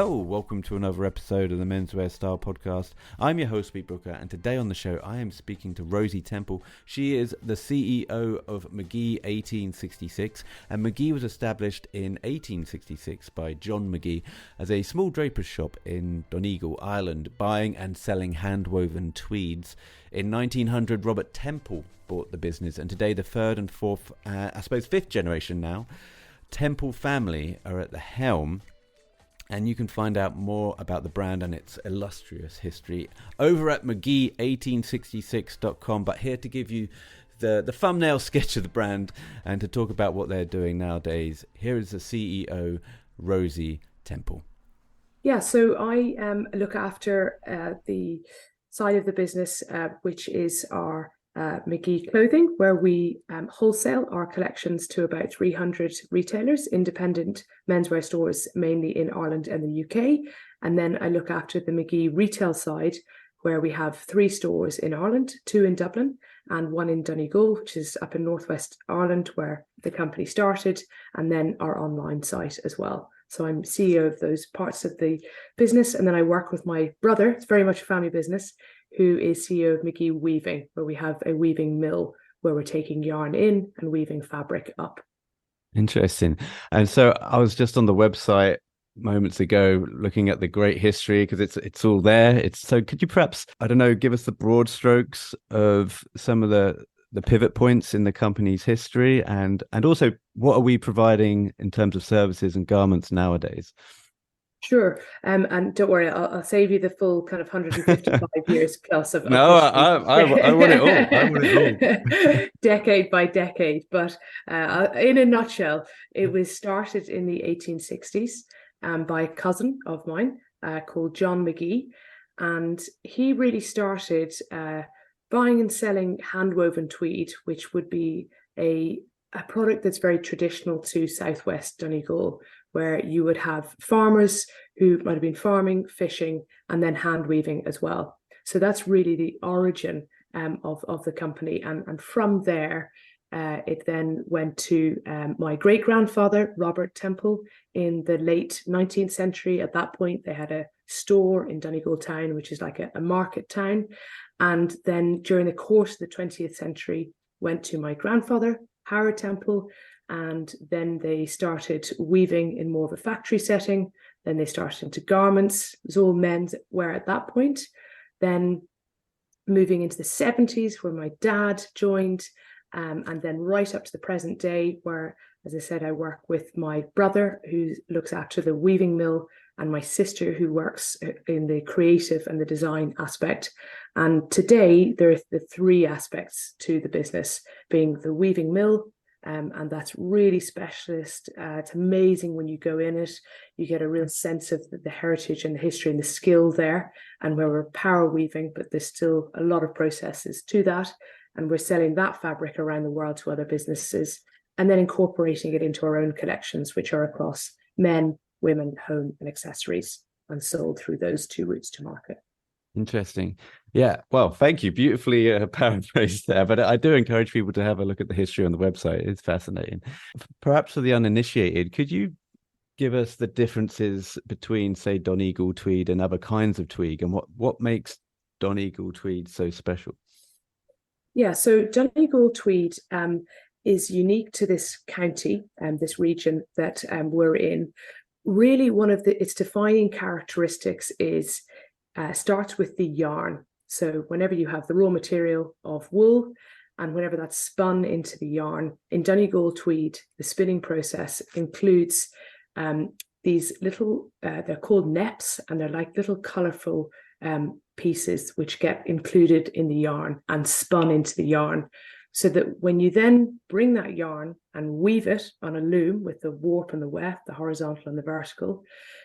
Hello, welcome to another episode of the Menswear Style Podcast. I'm your host, Pete Booker, and today on the show I am speaking to Rosy Temple. She is the CEO of Magee 1866, and Magee was established in 1866 by John Magee as a small draper's shop in Donegal, Ireland, buying and selling handwoven tweeds. In 1900, Robert Temple bought the business, and today the third and fourth, fifth generation now, Temple family are at the helm. And you can find out more about the brand and its illustrious history over at Magee1866.com. But here to give you the thumbnail sketch of the brand and to talk about what they're doing nowadays, here is the CEO, Rosy Temple. Yeah, so I look after the side of the business, which is our Magee Clothing, where we wholesale our collections to about 300 retailers, independent menswear stores, mainly in Ireland and the UK. And then I look after the Magee retail side, where we have 3 stores in Ireland, 2 in Dublin and 1 in Donegal, which is up in northwest Ireland, where the company started, and then our online site as well. So I'm CEO of those parts of the business. And then I work with my brother, it's very much a family business, who is CEO of Magee Weaving, where we have a weaving mill where we're taking yarn in and weaving fabric up. Interesting. And so I was just on the website moments ago looking at the great history, because it's all there. So could you perhaps, I don't know, give us the broad strokes of some of the pivot points in the company's history, and also what are we providing in terms of services and garments nowadays? Sure. And don't worry, I'll save you the full kind of 155 years plus of No, I want it all. I want it all. Decade by decade. But in a nutshell, it was started in the 1860s by a cousin of mine called John Magee. And he really started buying and selling handwoven tweed, which would be a product that's very traditional to Southwest Donegal, where you would have farmers who might have been farming, fishing, and then hand weaving as well. So that's really the origin of the company. And from there, it then went to my great-grandfather, Robert Temple, in the late 19th century. At that point, they had a store in Donegal town, which is like a market town. And then during the course of the 20th century, went to my grandfather, Howard Temple, and then they started weaving in more of a factory setting. Then they started into garments. It was all men's wear at that point. Then moving into the 70s, where my dad joined, and then right up to the present day, where, as I said, I work with my brother, who looks after the weaving mill, and my sister, who works in the creative and the design aspect. And today, there are the 3 aspects to the business, being the weaving mill, and that's really specialist. It's amazing when you go in it. You get a real sense of the heritage and the history and the skill there, and where we're power weaving, but there's still a lot of processes to that. And we're selling that fabric around the world to other businesses, and then incorporating it into our own collections, which are across men, women, home, and accessories, and sold through those 2 routes to market. Interesting. Yeah. Well, thank you. Beautifully paraphrased there. But I do encourage people to have a look at the history on the website. It's fascinating. Perhaps for the uninitiated, could you give us the differences between, say, Donegal tweed and other kinds of tweed, and what makes Donegal tweed so special? Yeah. So Donegal tweed is unique to this county and this region that we're in. Really, one of its defining characteristics is starts with the yarn. So whenever you have the raw material of wool, and whenever that's spun into the yarn, in Donegal tweed, the spinning process includes these little, they're called neps, and they're like little colourful pieces which get included in the yarn and spun into the yarn. So that when you then bring that yarn and weave it on a loom with the warp and the weft, the horizontal and the vertical,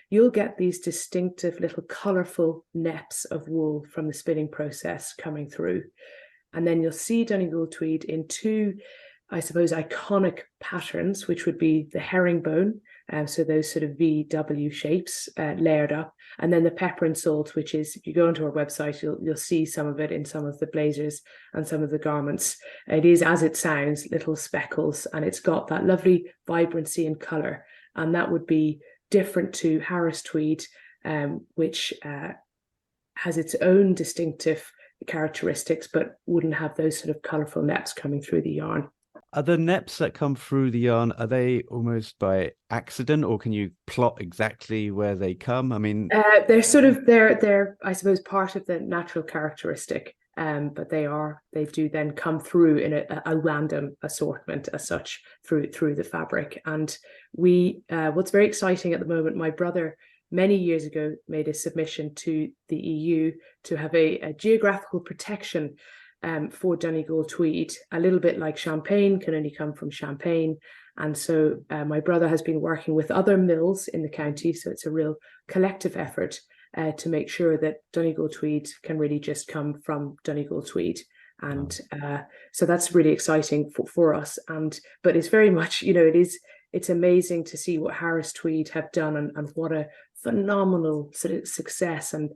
you'll get these distinctive little colourful neps of wool from the spinning process coming through. And then you'll see Donegal tweed in 2, I suppose, iconic patterns, which would be the herringbone, so those sort of VW shapes layered up, and then the pepper and salt, which is, if you go onto our website, you'll see some of it in some of the blazers and some of the garments. It is, as it sounds, little speckles, and it's got that lovely vibrancy and colour, and that would be different to Harris tweed, which has its own distinctive characteristics, but wouldn't have those sort of colourful nets coming through the yarn. Are the neps that come through the yarn, are they almost by accident, or can you plot exactly where they come? I mean, they're I suppose part of the natural characteristic, but they do then come through in a random assortment as such through the fabric. And what's very exciting at the moment, my brother many years ago made a submission to the EU to have a geographical protection for Donegal tweed, a little bit like champagne, can only come from Champagne. And so my brother has been working with other mills in the county, so it's a real collective effort to make sure that Donegal tweed can really just come from Donegal tweed. And so that's really exciting for us. But it's very much, it's amazing to see what Harris Tweed have done and what a phenomenal sort of success and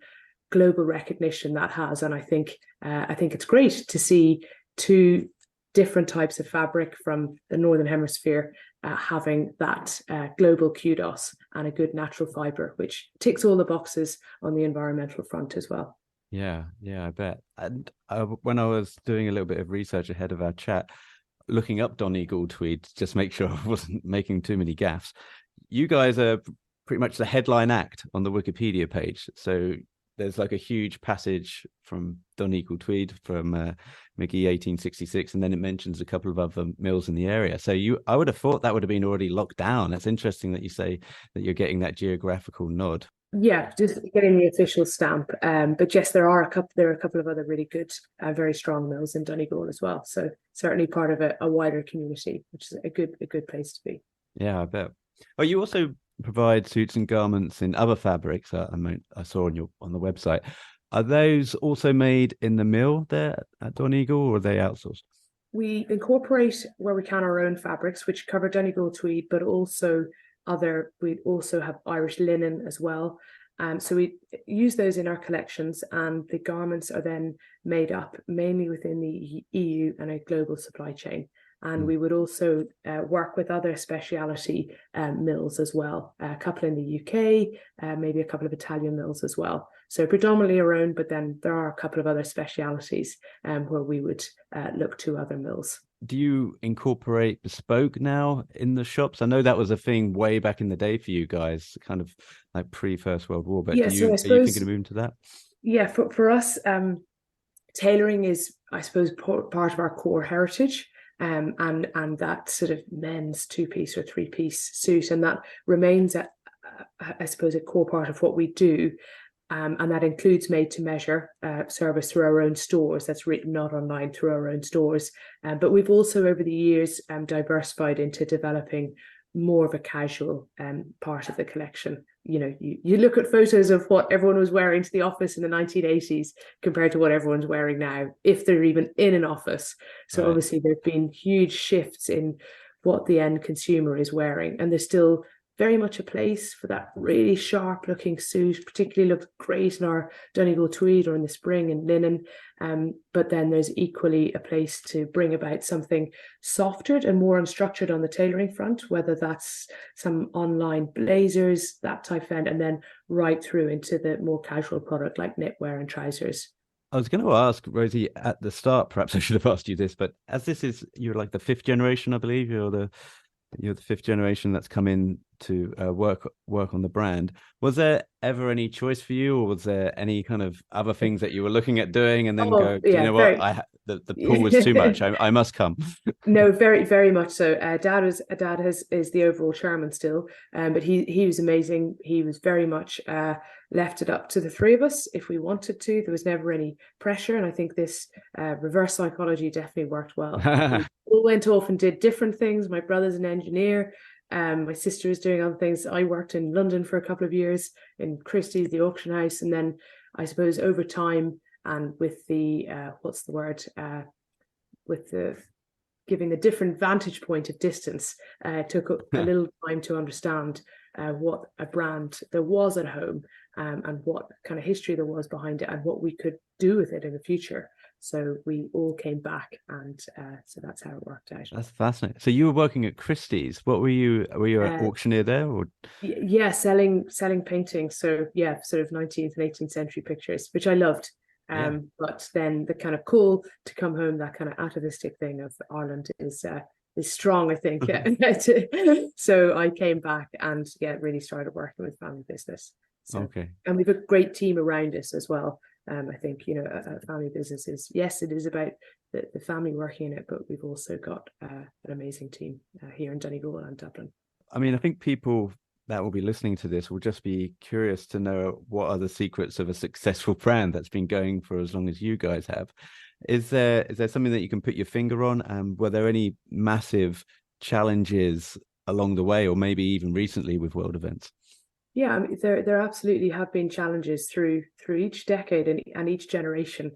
global recognition that has. And I think it's great to see two different types of fabric from the Northern Hemisphere having that global kudos and a good natural fibre, which ticks all the boxes on the environmental front as well. Yeah, I bet. And when I was doing a little bit of research ahead of our chat, looking up Donegal tweed, just make sure I wasn't making too many gaffes, you guys are pretty much the headline act on the Wikipedia page. So there's like a huge passage from Donegal tweed from Magee 1866, and then it mentions a couple of other mills in the area. So I would have thought that would have been already locked down. That's interesting that you say that you're getting that geographical nod. Yeah, just getting the official stamp. But yes, there are a couple of other really good, very strong mills in Donegal as well. So certainly part of a wider community, which is a good place to be. Yeah, I bet. Oh, you also provide suits and garments in other fabrics. I saw on the website. Are those also made in the mill there at Donegal, or are they outsourced? We incorporate where we can our own fabrics, which cover Donegal tweed, but also we also have Irish linen as well. So we use those in our collections, and the garments are then made up mainly within the EU and a global supply chain. And we would also work with other speciality mills as well, a couple in the UK, maybe a couple of Italian mills as well. So predominantly our own, but then there are a couple of other specialities where we would look to other mills. Do you incorporate bespoke now in the shops? I know that was a thing way back in the day for you guys, kind of like pre-First World War, but are you thinking of moving to that? Yeah, for us, tailoring is, I suppose, part of our core heritage. And that sort of men's 2-piece or 3-piece suit, and that remains I suppose a core part of what we do, and that includes made to measure service through our own stores. That's written not online, through our own stores, but we've also over the years diversified into developing more of a casual part of the collection. You look at photos of what everyone was wearing to the office in the 1980s compared to what everyone's wearing now, if they're even in an office. So right. Obviously there've been huge shifts in what the end consumer is wearing, and there's still very much a place for that really sharp looking suit, particularly looks great in our Donegal tweed or in the spring in linen. But then there's equally a place to bring about something softer and more unstructured on the tailoring front, whether that's some online blazers, that type of end, and then right through into the more casual product like knitwear and trousers. I was going to ask, Rosy, at the start, perhaps I should have asked you this, but as you're like the 5th generation, I believe, you're the 5th generation that's come in to work on the brand. Was there ever any choice for you, or was there any kind of other things that you were looking at doing and then what? The pool was too much. I must come. No, very, very much so. Dad is the overall chairman still, but he was amazing. He was very much left it up to the three of us if we wanted to. There was never any pressure, and I think this reverse psychology definitely worked well. We all went off and did different things. My brother's an engineer. My sister is doing other things. I worked in London for a couple of years in Christie's, the auction house, and then I suppose over time and with the giving the different vantage point of distance, took a little time to understand what a brand there was at home, and what kind of history there was behind it and what we could do with it in the future. So we all came back, and so that's how it worked out. That's fascinating. So you were working at Christie's. What were you? Were you an auctioneer there, or? Yeah, selling paintings. So yeah, sort of 19th and 18th century pictures, which I loved. But then the kind of call to come home, that kind of atavistic thing of Ireland is strong, I think. So I came back and really started working with family business. So, okay. And we've a great team around us as well. I think, a family business is, yes, it is about the family working in it, but we've also got an amazing team here in Donegal and Dublin. I mean, I think people that will be listening to this will just be curious to know what are the secrets of a successful brand that's been going for as long as you guys have. Is there something that you can put your finger on? And were there any massive challenges along the way, or maybe even recently with world events? Yeah, I mean, there absolutely have been challenges through each decade and each generation.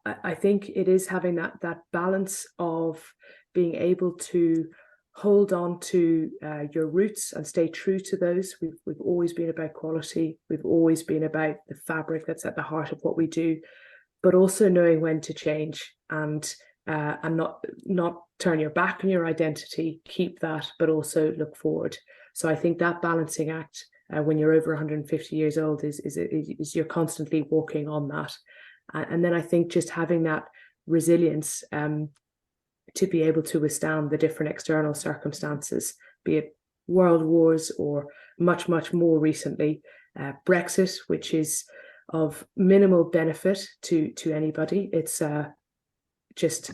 I think it is having that balance of being able to hold on to your roots and stay true to those. We've always been about quality. We've always been about the fabric that's at the heart of what we do, but also knowing when to change and not turn your back on your identity, keep that, but also look forward. So I think that balancing act when you're over 150 years old is you're constantly walking on that. And then I think just having that resilience to be able to withstand the different external circumstances, be it world wars or much, much more recently, Brexit, which is of minimal benefit to anybody. It's just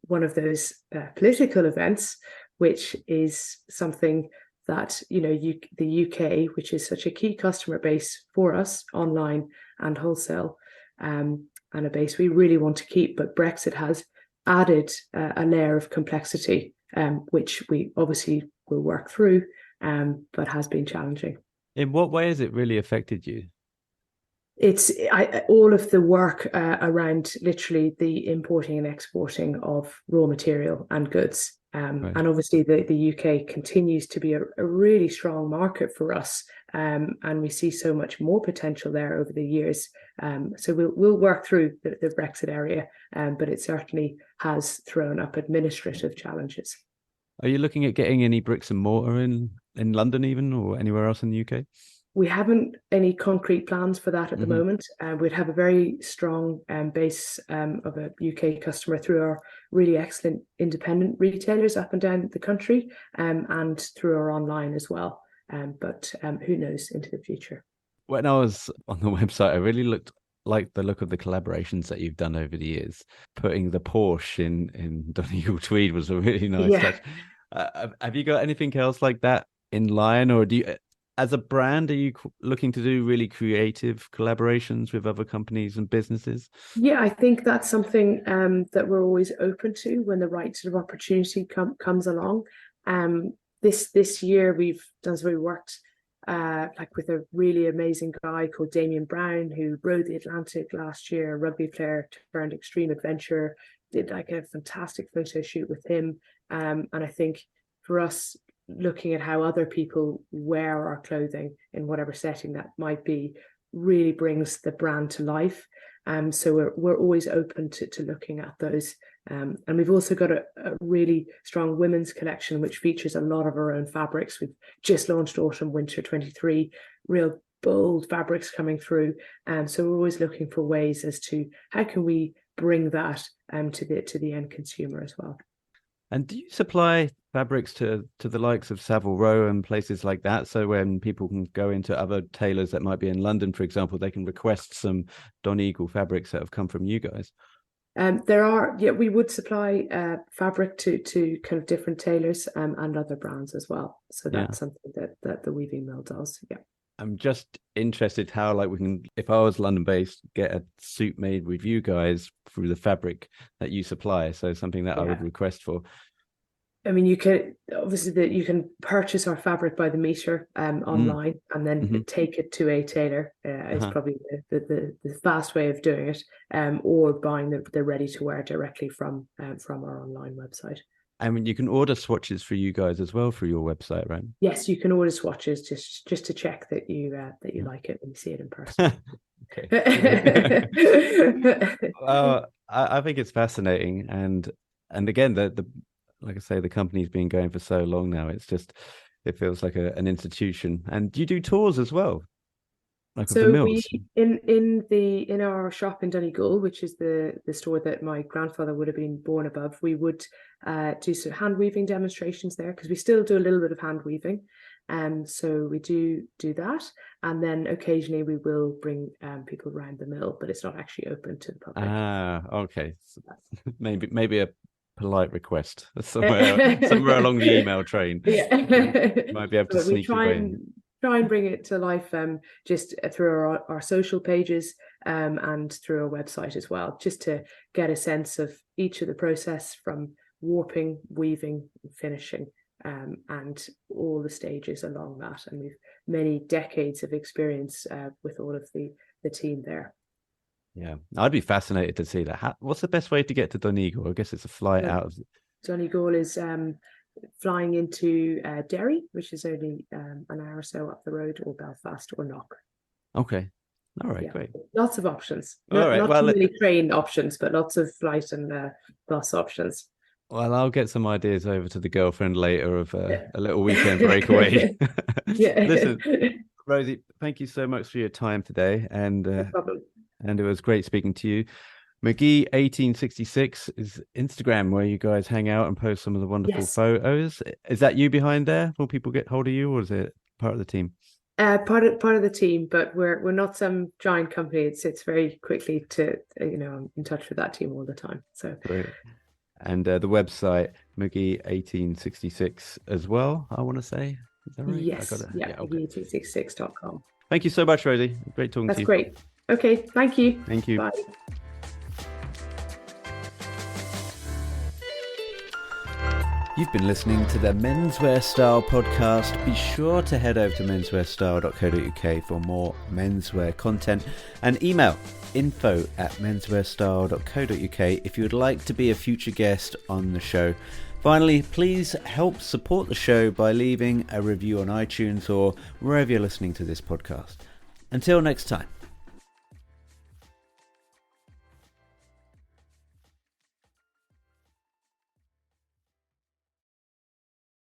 one of those political events, which is something that, the UK, which is such a key customer base for us online and wholesale, and a base we really want to keep. But Brexit has added a layer of complexity, which we obviously will work through, but has been challenging. In what way has it really affected you? It's all of the work around literally the importing and exporting of raw material and goods. Right. And obviously the UK continues to be a really strong market for us, and we see so much more potential there over the years. So we'll work through the Brexit area, but it certainly has thrown up administrative challenges. Are you looking at getting any bricks and mortar in London even, or anywhere else in the UK? We haven't any concrete plans for that at the moment. We'd have a very strong base of a UK customer through our really excellent independent retailers up and down the country, and through our online as well. But who knows into the future. When I was on the website, I really like the look of the collaborations that you've done over the years. Putting the Porsche in Donegal Tweed was a really nice touch. Have you got anything else like that in line, or do you... As a brand, are you looking to do really creative collaborations with other companies and businesses? Yeah, I think that's something that we're always open to when the right sort of opportunity comes along. This year we worked with a really amazing guy called Damien Brown, who rode the Atlantic last year, a rugby player turned extreme adventurer, did like a fantastic photo shoot with him. And I think for us, looking at how other people wear our clothing in whatever setting that might be really brings the brand to life. So we're always open to looking at those. And we've also got a really strong women's collection, which features a lot of our own fabrics. We've just launched Autumn Winter 23, real bold fabrics coming through. So we're always looking for ways as to how can we bring that to the end consumer as well. And do you supply fabrics to the likes of Savile Row and places like that? So when people can go into other tailors that might be in London, for example, they can request some Donegal fabrics that have come from you guys? We would supply fabric to kind of different tailors and other brands as well. So that's something that the Weaving Mill does. Yeah. I'm just interested how, like, we can, if I was London based, get a suit made with you guys through the fabric that you supply. So something that I would request for. I mean, you can purchase our fabric by the meter online, and then take it to a tailor. Is probably the fast way of doing it, or buying the ready to wear directly from our online website. I mean, you can order swatches for you guys as well through your website, right? Yes, you can order swatches just to check that you like it when you see it in person. Okay. I think it's fascinating, and again, the like I say, the company's been going for so long now. It's just it feels like an institution. And you do tours as well, like of the So we mills. in our shop in Donegal, which is the store that my grandfather would have been born above, we would do some hand weaving demonstrations there because we still do a little bit of hand weaving. So we do that, and then occasionally we will bring people around the mill, but it's not actually open to the public. Ah, okay. So maybe a polite request somewhere along the email train. Yeah, Might be able to but we sneak your way in. try and bring it to life just through our social pages and through our website as well, just to get a sense of each of the process from warping, weaving, finishing. And all the stages along that, and we've many decades of experience with all of the team there. Yeah, I'd be fascinated to see that. What's the best way to get to Donegal? I guess it's a flight out of Donegal is flying into Derry, which is only an hour or so up the road, or Belfast or Knock. Okay, all right, great. Lots of options. All right, not too many train options, but lots of flight and bus options. Well, I'll get some ideas over to the girlfriend later of a little weekend breakaway. Yeah. Listen, Rosy, thank you so much for your time today, and No problem. And it was great speaking to you. Magee 1866 is Instagram where you guys hang out and post some of the wonderful photos. Is that you behind there? Will people get hold of you, or is it part of the team? Part of the team, but we're not some giant company. It's very quickly to I'm in touch with that team all the time. So great. And the website Magee 1866 as well, I want to say. Is that right? Yes. Yeah, okay. Magee1866.com. Thank you so much, Rosy. Great talking to you. That's great. Okay, thank you. Thank you. Bye. You've been listening to the Menswear Style podcast. Be sure to head over to menswearstyle.co.uk for more menswear content, and email info@menswearstyle.co.uk if you would like to be a future guest on the show. Finally, please help support the show by leaving a review on iTunes or wherever you're listening to this podcast. Until next time.